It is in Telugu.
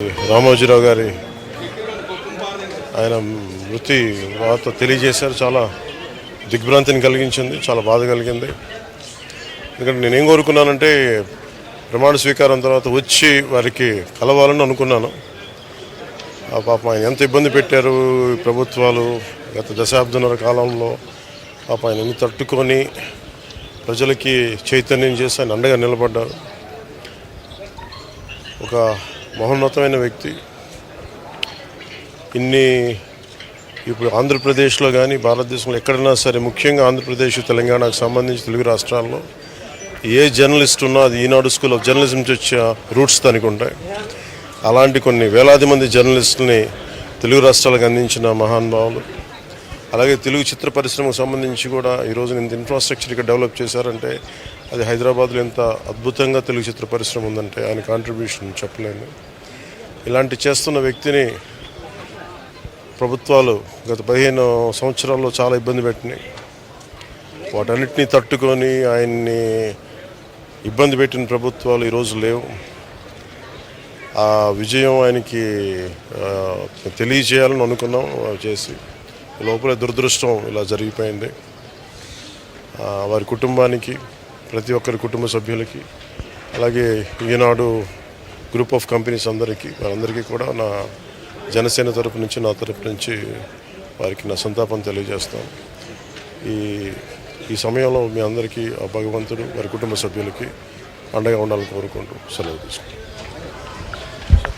రామోజీరావు గారి ఆయన మృతి వార్త తెలియజేశారు. చాలా దిగ్భ్రాంతిని కలిగించింది, చాలా బాధ కలిగింది. ఎందుకంటే నేనేం కోరుకున్నానంటే ప్రమాణ స్వీకారం తర్వాత వచ్చి వారికి కలవాలని అనుకున్నాను. ఆ పాపం ఆయన ఎంత ఇబ్బంది పెట్టారు ప్రభుత్వాలు గత దశాబ్దన్నర కాలంలో. పాప ఆయన ఎన్ని తట్టుకొని ప్రజలకి చైతన్యం చేసి ఆయన అండగా నిలబడ్డారు. ఒక మహోన్నతమైన వ్యక్తి. ఇప్పుడు ఆంధ్రప్రదేశ్లో కానీ భారతదేశంలో ఎక్కడైనా సరే, ముఖ్యంగా ఆంధ్రప్రదేశ్ తెలంగాణకు సంబంధించి తెలుగు రాష్ట్రాల్లో ఏ జర్నలిస్ట్ ఉన్నా అది ఈనాడు స్కూల్ ఆఫ్ జర్నలిజం నుంచి వచ్చే రూట్స్ దానికి ఉంటాయి. అలాంటి కొన్ని వేలాది మంది జర్నలిస్టులని తెలుగు రాష్ట్రాలకు అందించిన మహానుభావులు. అలాగే తెలుగు చిత్ర పరిశ్రమకు సంబంధించి కూడా ఈరోజు ఇంత ఇన్ఫ్రాస్ట్రక్చర్ ఇక్కడ డెవలప్ చేశారంటే అది హైదరాబాద్లో ఎంత అద్భుతంగా తెలుగు చిత్ర పరిశ్రమ ఉందంటే ఆయన కాంట్రిబ్యూషన్ చెప్పలేను. ఇలాంటి చేస్తున్న వ్యక్తిని ప్రభుత్వాలు గత 15 సంవత్సరాల్లో చాలా ఇబ్బంది పెట్టినాయి. వాటన్నిటినీ తట్టుకొని ఆయన్ని ఇబ్బంది పెట్టిన ప్రభుత్వాలు ఈరోజు లేవు. ఆ విజయం ఆయనకి తెలియజేయాలని అనుకున్నాం, చేసి లోపల దురదృష్టం ఇలా జరిగిపోయింది. వారి కుటుంబానికి, ప్రతి ఒక్కరి కుటుంబ సభ్యులకి, అలాగే ఈనాడు గ్రూప్ ఆఫ్ కంపెనీస్ వారందరికీ కూడా నా జనసేన తరపు నుంచి, నా తరపు నుంచి వారికి నా సంతాపం తెలియజేస్తాను. ఈ సమయంలో మీ అందరికీ ఆ భగవంతుడు వారి కుటుంబ సభ్యులకి అండగా ఉండాలని కోరుకుంటూ సెలవు తీసుకుంటాను.